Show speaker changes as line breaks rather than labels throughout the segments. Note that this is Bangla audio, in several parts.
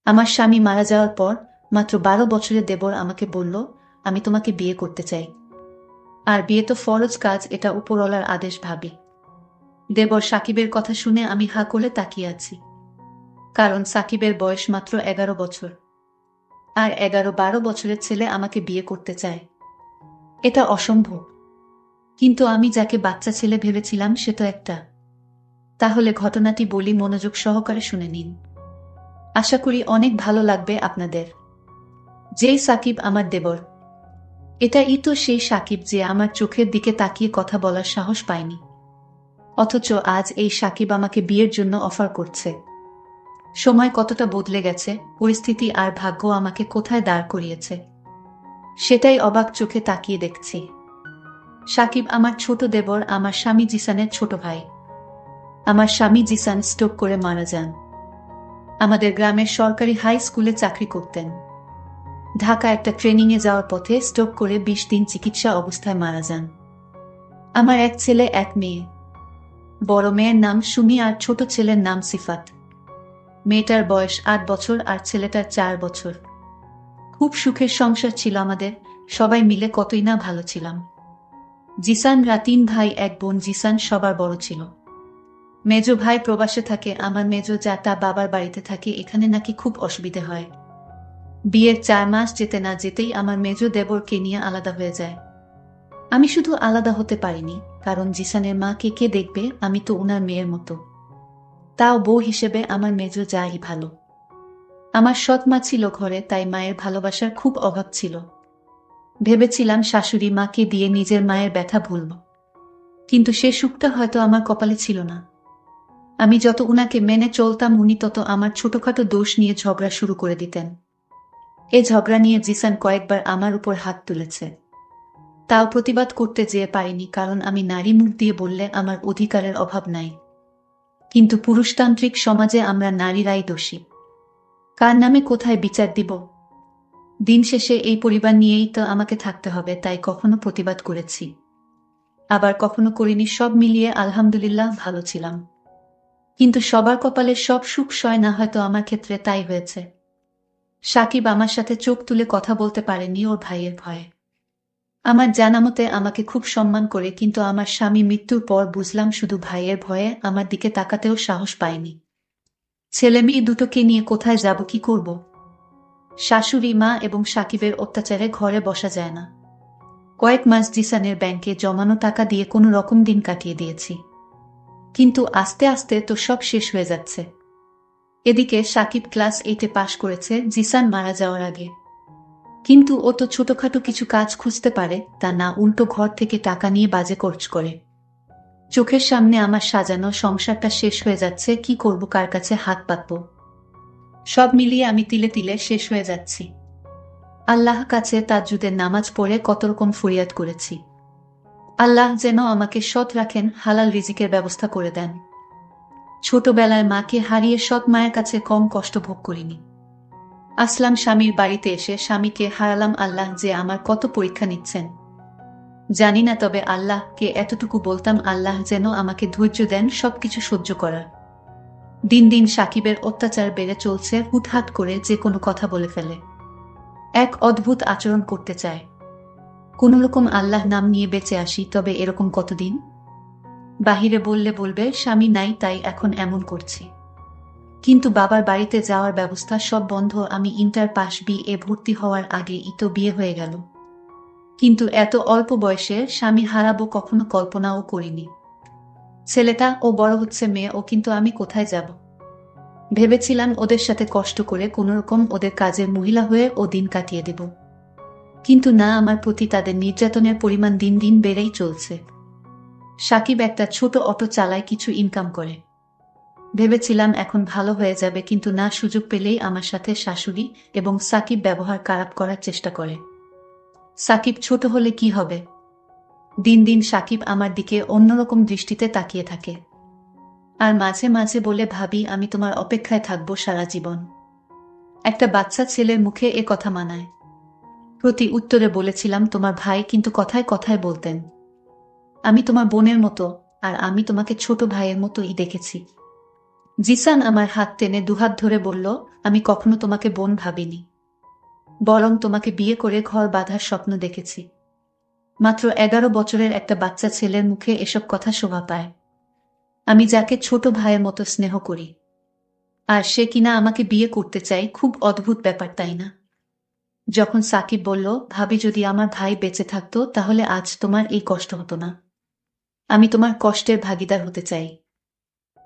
আমার স্বামী মারা যাওয়ার পর মাত্র 12 বছরের দেবর আমাকে বলল, আমি তোমাকে বিয়ে করতে চাই। আর বিয়ে তো ফরজ কাজ, এটা উপরওয়ালার আদেশ ভাবি। দেবর সাকিবের কথা শুনে আমি হা করে তাকিয়ে আছি। কারণ সাকিবের বয়স মাত্র 11 বছর। আর 11-12 বছরের ছেলে আমাকে বিয়ে করতে চায়, এটা অসম্ভব। কিন্তু আমি যাকে বাচ্চা ছেলে ভেবেছিলাম সে তো একটা। তাহলে ঘটনাটি বলি, মনোযোগ সহকারে শুনে নিন। আশা করি অনেক ভালো লাগবে আপনাদের। যেই সাকিব আমার দেবর, এটাই তো সেই সাকিব যে আমার চোখের দিকে তাকিয়ে কথা বলার সাহস পায়নি। অথচ আজ এই সাকিব আমাকে বিয়ের জন্য অফার করছে। সময় কতটা বদলে গেছে, পরিস্থিতি আর ভাগ্য আমাকে কোথায় দাঁড় করিয়েছে সেটাই অবাক চোখে তাকিয়ে দেখছি। সাকিব আমার ছোট দেবর, আমার স্বামী জিসানের ছোট ভাই। আমার স্বামী জিসান স্ট্রোক করে মারা যান। আমাদের গ্রামের সরকারি হাই স্কুলে চাকরি করতেন। ঢাকা একটা ট্রেনিংয়ে যাওয়ার পথে স্ট্রোক করে 20 দিন চিকিৎসা অবস্থায় মারা যান। আমার এক ছেলে এক মেয়ে। বড় মেয়ের নাম সুমি আর ছোট ছেলের নাম সিফাত। মেয়েটার বয়স 8 বছর আর ছেলেটার 4 বছর। খুব সুখের সংসার ছিল আমাদের, সবাই মিলে কতই না ভালো ছিলাম। জিসানরা 3 ভাই 1 বোন। জিসান সবার বড় ছিল। মেজো ভাই প্রবাসে থাকে, আমার মেজো তা বাবার বাড়িতে থাকে। এখানে নাকি খুব অসুবিধে হয়। বিয়ের 4 মাস যেতে না যেতেই আমার মেজো দেবরকে নিয়ে আলাদা হয়ে যায়। আমি শুধু আলাদা হতে পারিনি, কারণ জিসানের মাকে কে দেখবে, আমি তো উনার মেয়ের মতো। তাও বউ হিসেবে আমার মেজো যাই ভালো। আমার সৎ মা ছিল ঘরে, তাই মায়ের ভালোবাসার খুব অভাব ছিল। ভেবেছিলাম শাশুড়ি মাকে দিয়ে নিজের মায়ের ব্যথা ভুলব, কিন্তু সে সুখটা হয়তো আমার কপালে ছিল না। আমি যত উনাকে মেনে চলতাম, উনি তত আমার ছোটখাটো দোষ নিয়ে ঝগড়া শুরু করে দিতেন। এ ঝগড়া নিয়ে জিসান কয়েকবার আমার উপর হাত তুলেছে। তাও প্রতিবাদ করতে যেয়ে পারিনি, কারণ আমি নারী মুখ দিয়ে বললে আমার অধিকারের অভাব নাই। কিন্তু পুরুষতান্ত্রিক সমাজে আমরা নারীরাই দোষী। কার নামে কোথায় বিচার দিব? দিন শেষে এই পরিবার নিয়েই তো আমাকে থাকতে হবে, তাই কখনো প্রতিবাদ করেছি, আবার কখনো করিনি। সব মিলিয়ে আলহামদুলিল্লাহ ভালো ছিলাম। কিন্তু সবার কপালে সব সুখ সয় না, হয়তো আমার ক্ষেত্রে তাই হয়েছে। সাকিব আমার সাথে চোখ তুলে কথা বলতে পারেনি ওর ভাইয়ের ভয়ে। আমার জানামতে আমাকে খুব সম্মান করে, কিন্তু আমার স্বামী মৃত্যুর পর বুঝলাম শুধু ভাইয়ের ভয়ে আমার দিকে তাকাতেও সাহস পায়নি। ছেলে মেয়ে দুটোকে নিয়ে কোথায় যাব, কি করব? শাশুড়ি মা এবং সাকিবের অত্যাচারে ঘরে বসা যায় না। কয়েক মাস জিসানের ব্যাংকে জমানো টাকা দিয়ে কোনো রকম দিন কাটিয়ে দিয়েছি। কিন্তু আস্তে আস্তে তো সব শেষ হয়ে যাচ্ছে। এদিকে সাকিব ক্লাস 8-এ পাশ করেছে জিসান মারা যাওয়ার আগে। কিন্তু ও তো ছোটখাটো কিছু কাজ খুঁজতে পারে, তা না, উল্টো ঘর থেকে টাকা নিয়ে বাজে খরচ করে। চোখের সামনে আমার সাজানো সংসারটা শেষ হয়ে যাচ্ছে, কি করব, কার কাছে হাত পাতব? সব মিলিয়ে আমি তিলে তিলে শেষ হয়ে যাচ্ছি। আল্লাহ কাছে তাজ্জুদের নামাজ পড়ে কত রকম ফরিয়াদ করেছি। আল্লাহ যেন আমাকে সৎ রাখেন, হালাল রিজিকের ব্যবস্থা করে দেন। ছোটবেলায় মাকে হারিয়ে সৎ মায়ের কাছে কম কষ্ট ভোগ করিনি। আসলাম স্বামীর বাড়িতে এসে স্বামীকে হারালাম। আল্লাহ যে আমার কত পরীক্ষা নিচ্ছেন জানি না, তবে আল্লাহকে এতটুকু বলতাম, আল্লাহ যেন আমাকে ধৈর্য দেন সবকিছু সহ্য করার। দিন দিন সাকিবের অত্যাচার বেড়ে চলছে। হুটহাট করে যে কোনো কথা বলে ফেলে, এক অদ্ভুত আচরণ করতে চায়। কোনোরকম আল্লাহ নাম নিয়ে বেঁচে আসি, তবে এরকম কতদিন? বাহিরে বললে বলবে স্বামী নাই, তাই এখন এমন করছি। কিন্তু বাবার বাড়িতে যাওয়ার ব্যবস্থা সব বন্ধ। আমি ইন্টার পাশ, বিএ ভর্তি হওয়ার আগে তো বিয়ে হয়ে গেল। কিন্তু এত অল্প বয়সে স্বামী হারাবো কখনো কল্পনাও করিনি। ছেলেটা ও বড় হচ্ছে, মেয়ে ও, কিন্তু আমি কোথায় যাব? ভেবেছিলাম ওদের সাথে কষ্ট করে কোনোরকম ওদের কাজের মহিলা হয়ে ও দিন কাটিয়ে দেব। কিন্তু না, আমার প্রতি তাদের নির্যাতনের পরিমাণ দিন দিন বেড়েই চলছে। সাকিব একটা ছোট অটো চালায়, কিছু ইনকাম করে। ভেবেছিলাম এখন ভালো হয়ে যাবে, কিন্তু না, সুযোগ পেলেই আমার সাথে শাশুড়ি এবং সাকিব ব্যবহার খারাপ করার চেষ্টা করে। সাকিব ছোট হলে কি হবে? দিন দিন সাকিব আমার দিকে অন্যরকম দৃষ্টিতে তাকিয়ে থাকে। আর মাঝে মাঝে বলে, ভাবি আমি তোমার অপেক্ষায় থাকবো সারা জীবন। একটা বাচ্চা ছেলের মুখে এ কথা মানায়? প্রতি উত্তরে বলেছিলাম, তোমার ভাই কিন্তু কথায় কথায় বলতেন, আমি তোমার বোনের মতো, আর আমি তোমাকে ছোট ভাইয়ের মতোই দেখেছি। জিসান আমার হাত টেনে দুহাত ধরে বলল, আমি কখনো তোমাকে বোন ভাবিনি, বরং তোমাকে বিয়ে করে ঘর বাঁধার স্বপ্ন দেখেছি। মাত্র 11 বছরের একটা বাচ্চা ছেলের মুখে এসব কথা শোভা পায়। আমি যাকে ছোট ভাইয়ের মতো স্নেহ করি, আর সে কিনা আমাকে বিয়ে করতে চায়। খুব অদ্ভুত ব্যাপার, তাই না? যখন সাকিব বলল, ভাবি যদি আমার ভাই বেঁচে থাকতো তাহলে আজ তোমার এই কষ্ট হতো না। আমি তোমার কষ্টের ভাগিদার হতে চাই।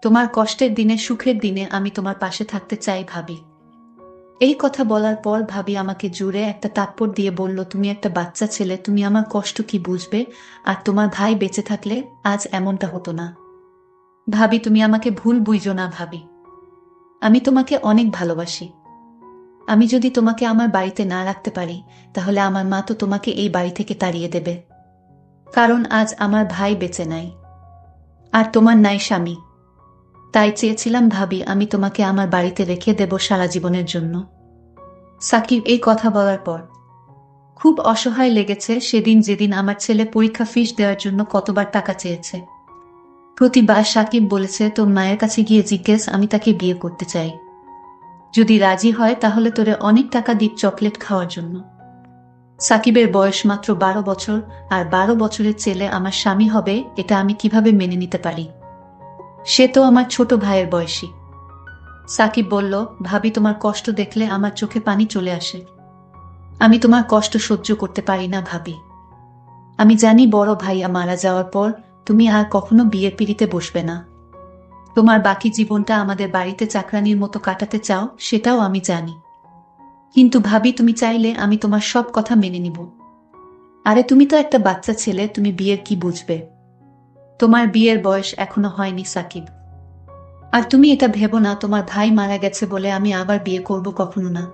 তোমার কষ্টের দিনে, সুখের দিনে আমি তোমার পাশে থাকতে চাই ভাবি। এই কথা বলার পর ভাবি আমাকে জুড়ে একটা থাপ্পড় দিয়ে বলল, তুমি একটা বাচ্চা ছেলে, তুমি আমার কষ্ট কি বুঝবে? আর তোমার ভাই বেঁচে থাকলে আজ এমনটা হতো না। ভাবি তুমি আমাকে ভুল বুঝো না ভাবি, আমি তোমাকে অনেক ভালোবাসি। আমি যদি তোমাকে আমার বাড়িতে না রাখতে পারি, তাহলে আমার মা তো তোমাকে এই বাড়ি থেকে তাড়িয়ে দেবে। কারণ আজ আমার ভাই বেঁচে নাই, আর তোমার নাই স্বামী। তাই চেয়েছিলাম ভাবি আমি তোমাকে আমার বাড়িতে রেখে দেব সারা জীবনের জন্য। সাকিব এই কথা বলার পর খুব অসহায় লেগেছে। সেদিন যেদিন আমার ছেলে পরীক্ষা ফিস দেওয়ার জন্য কতবার টাকা চেয়েছে, প্রতিবার সাকিব বলেছে, তোর মায়ের কাছে গিয়ে জিজ্ঞেস, আমি তাকে বিয়ে করতে চাই। যদি রাজি হয় তাহলে তোরে অনেক টাকা দিক চকলেট খাওয়ার জন্য। সাকিবের বয়স মাত্র 12 বছর, আর 12 বছরের ছেলে আমার স্বামী হবে, এটা আমি কিভাবে মেনে নিতে পারি? সে তো আমার ছোট ভাইয়ের বয়সী। সাকিব বলল, ভাবি তোমার কষ্ট দেখলে আমার চোখে পানি চলে আসে। আমি তোমার কষ্ট সহ্য করতে পারি না ভাবি। আমি জানি বড় ভাইয়া মারা যাওয়ার পর তুমি আর কখনো বিয়ের পিড়িতে বসবে না। তোমার বাকি জীবনটা আমাদের বাড়িতে চাকরানির মতো কাটাতে চাও, সেটাও আমি জানি। কিন্তু ভাবি তুমি চাইলে আমি তোমার সব কথা মেনে নিব। আরে তুমি তো একটা বাচ্চা ছেলে, তুমি বিয়ের কি বুঝবে? তোমার বিয়ের বয়স এখনো হয়নি সাকিব। আর তুমি এটা ভেবো না তোমার ভাই মারা গেছে বলে আমি আবার বিয়ে করব, কখনো না।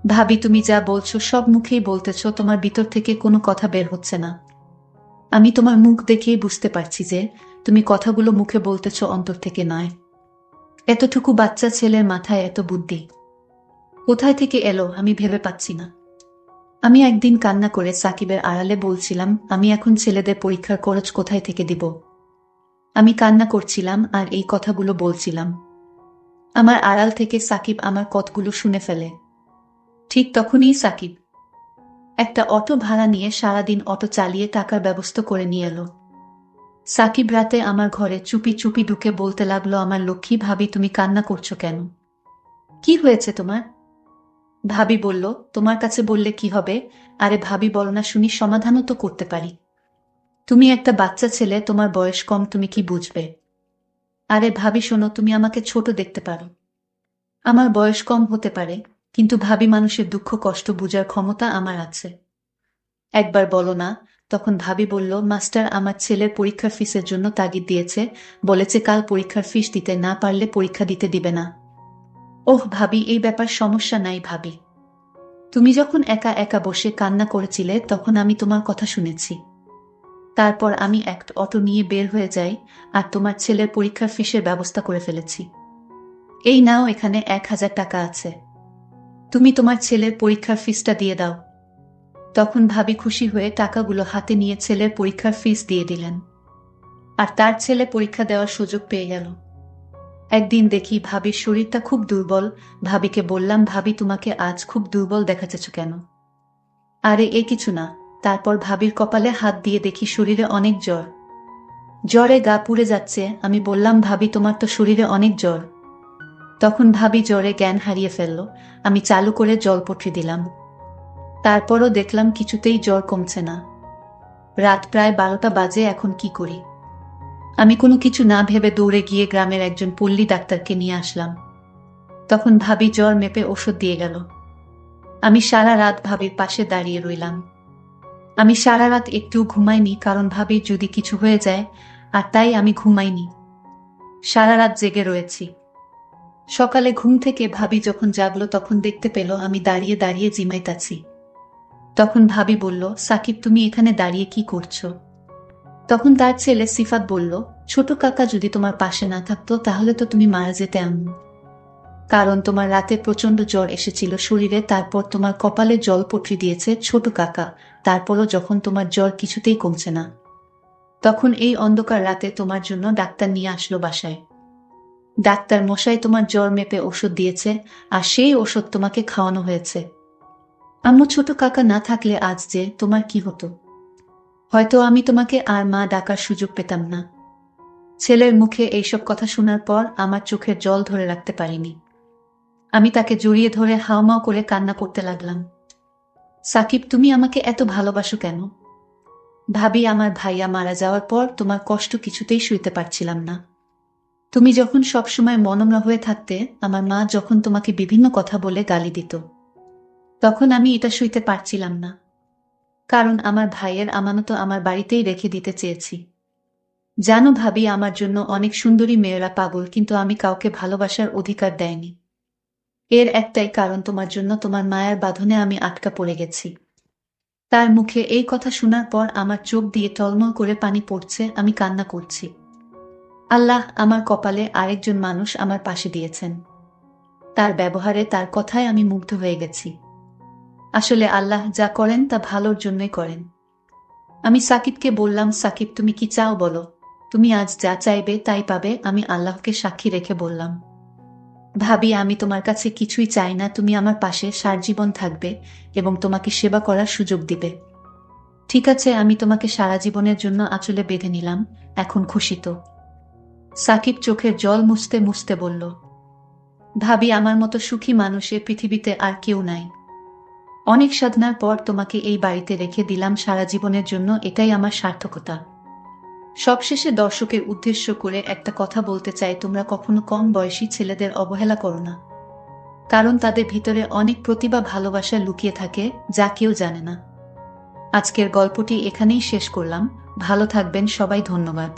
ভাবি তুমি যা বলছো সব মুখেই বলতেছো, তোমার ভিতর থেকে কোনো কথা বের হচ্ছে না। আমি তোমার মুখ দেখেই বুঝতে পারছি যে তুমি কথাগুলো মুখে বলতেছো, অন্তর থেকে নয়। এতটুকু বাচ্চা ছেলের মাথায় এত বুদ্ধি কোথায় থেকে এলো আমি ভেবে পাচ্ছি না। আমি একদিন কান্না করে সাকিবের আড়ালে বলছিলাম, আমি এখন ছেলেদের পরীক্ষার খরচ কোথায় থেকে দিব? আমি কান্না করছিলাম আর এই কথাগুলো বলছিলাম। আমার আড়াল থেকে সাকিব আমার কথাগুলো শুনে ফেলে। ঠিক তখনই সাকিব একটা অটো ভাড়া নিয়ে সারাদিন অটো চালিয়ে টাকার ব্যবস্থা করে নিয়ে এলো। সাকিব রাতে আমার ঘরে চুপি চুপি ঢুকে বলতে লাগলো, আমার লক্ষ্মী ভাবি তুমি কান্না করছো কেন? কি হয়েছে তোমার? ভাবি বলল, তোমার কাছে বললে কি হবে? আরে ভাবি বলো না শুনি, সমাধানও তো করতে পারি। তুমি একটা বাচ্চা ছেলে, তোমার বয়স কম, তুমি কি বুঝবে? আরে ভাবি শোনো, তুমি আমাকে ছোট দেখতে পারো, আমার বয়স কম হতে পারে, কিন্তু ভাবি মানুষের দুঃখ কষ্ট বুঝার ক্ষমতা আমার আছে। একবার বলো না। তখন ভাবি বলল, মাস্টার আমার ছেলের পরীক্ষার ফিসের জন্য তাগিদ দিয়েছে, বলেছে কাল পরীক্ষার ফিস দিতে না পারলে পরীক্ষা দিতে দিবে না। ওহ ভাবি, এই ব্যাপার সমস্যা নাই ভাবি। তুমি যখন একা একা বসে কান্না করেছিলে তখন আমি তোমার কথা শুনেছি। তারপর আমি একটা অটো নিয়ে বের হয়ে যাই, আর তোমার ছেলের পরীক্ষার ফিসের ব্যবস্থা করে ফেলেছি। এই নাও, এখানে 1000 টাকা আছে, তুমি তোমার ছেলের পরীক্ষার ফিসটা দিয়ে দাও। তখন ভাবি খুশি হয়ে টাকাগুলো হাতে নিয়ে ছেলের পরীক্ষার ফিস দিয়ে দিলেন, আর তার ছেলে পরীক্ষা দেওয়ার সুযোগ পেয়ে গেল। একদিন দেখি ভাবির শরীরটা খুব দুর্বল। ভাবিকে বললাম, ভাবি তোমাকে আজ খুব দুর্বল দেখাচ্ছে কেন? আরে এ কিছু না। তারপর ভাবির কপালে হাত দিয়ে দেখি শরীরে অনেক জ্বর, জ্বরে গা পুড়ে যাচ্ছে। আমি বললাম, ভাবি তোমার তো শরীরে অনেক জ্বর। তখন ভাবি জ্বরে জ্ঞান হারিয়ে ফেলল। আমি চালু করে জলপট্রি দিলাম, তারপরও দেখলাম কিছুতেই জ্বর কমছে না। রাত প্রায় 12টা বাজে, এখন কি করি? আমি কোনো কিছু না ভেবে দৌড়ে গিয়ে গ্রামের একজন পল্লী ডাক্তারকে নিয়ে আসলাম। তখন ভাবি জ্বর মেপে ওষুধ দিয়ে গেল। আমি সারা রাত ভাবির পাশে দাঁড়িয়ে রইলাম। আমি সারা রাত একটু ঘুমাইনি, কারণ ভাবির যদি কিছু হয়ে যায়, আর তাই আমি ঘুমাইনি, সারা রাত জেগে রয়েছি। সকালে ঘুম থেকে ভাবি যখন জাগলো তখন দেখতে পেল আমি দাঁড়িয়ে দাঁড়িয়ে জিমাইতাছি। তখন ভাবি বলল, সাকিব তুমি এখানে দাঁড়িয়ে কি করছো? তখন তার ছেলে সিফাত বলল, ছোট কাকা যদি তোমার পাশে না থাকতো তাহলে তো তুমি মারা যেতে আম্মু। কারণ তোমার রাতে প্রচন্ড জ্বর এসেছিল শরীরে, তারপর তোমার কপালে জলপট্রি দিয়েছে ছোট কাকা, তারপরও যখন তোমার জ্বর কিছুতেই কমছে না, তখন এই অন্ধকার রাতে তোমার জন্য ডাক্তার নিয়ে আসলো বাসায়। ডাক্তার মশাই তোমার জ্বর মেপে ওষুধ দিয়েছে, আর সেই ওষুধ তোমাকে খাওয়ানো হয়েছে। আম্মু ছোট কাকা না থাকলে আজ যে তোমার কি হতো? হয়তো আমি তোমাকে আর মা ডাকার সুযোগ পেতাম না। ছেলের মুখে এইসব কথা শোনার পর আমার চোখের জল ধরে রাখতে পারিনি। আমি তাকে জড়িয়ে ধরে হাউমাউ করে কান্না করতে লাগলাম। সাকিব, তুমি আমাকে এত ভালোবাসো কেন? ভাবি, আমার ভাইয়া মারা যাওয়ার পর তোমার কষ্ট কিছুতেই সইতে পারছিলাম না। তুমি যখন সবসময় মনমরা হয়ে থাকতে, আমার মা যখন তোমাকে বিভিন্ন কথা বলে গালি দিত, তখন আমি এটা সইতে পারছিলাম না। কারণ আমার ভাইয়ের আমানত আমার বাড়িতেই রেখে দিতে চেয়েছি। জানো ভাবি, আমার জন্য অনেক সুন্দরী মেয়েরা পাগল, কিন্তু আমি কাউকে ভালোবাসার অধিকার দেয়নি। এর একটাই কারণ, তোমার জন্য তোমার মায়ের বাঁধনে আমি আটকা পড়ে গেছি। তার মুখে এই কথা শোনার পর আমার চোখ দিয়ে টলমল করে পানি পড়ছে, আমি কান্না করছি। আল্লাহ, আমার কপালে আরেকজন মানুষ আমার পাশে দিয়েছেন। তার ব্যবহারে, তার কথায় আমি মুগ্ধ হয়ে গেছি। আসলে আল্লাহ যা করেন তা ভালোর জন্যই করেন। আমি সাকিবকে বললাম, সাকিব তুমি কি চাও বলো? তুমি আজ যা চাইবে তাই পাবে, আমি আল্লাহকে সাক্ষী রেখে বললাম। ভাবি, আমি তোমার কাছে কিছুই চাই না, তুমি আমার পাশে সারাজীবন থাকবে এবং তোমাকে সেবা করার সুযোগ দিবে। ঠিক আছে, আমি তোমাকে সারা জীবনের জন্য আঁচলে বেঁধে নিলাম, এখন খুশি তো? সাকিব চোখের জল মুছতে মুছতে বলল, ভাবি, আমার মতো সুখী মানুষ এ পৃথিবীতে আর কেউ নাই। অনেক সাধনার পর তোমাকে এই বাড়িতে রেখে দিলাম সারা জীবনের জন্য, এটাই আমার সার্থকতা। সবশেষে দর্শকের উদ্দেশ্য করে একটা কথা বলতে চাই, তোমরা কখনো কম বয়সী ছেলেদের অবহেলা করো না। কারণ তাদের ভিতরে অনেক প্রতিভা, ভালোবাসা লুকিয়ে থাকে, যা কেউ জানে না। আজকের গল্পটি এখানেই শেষ করলাম। ভালো থাকবেন সবাই, ধন্যবাদ।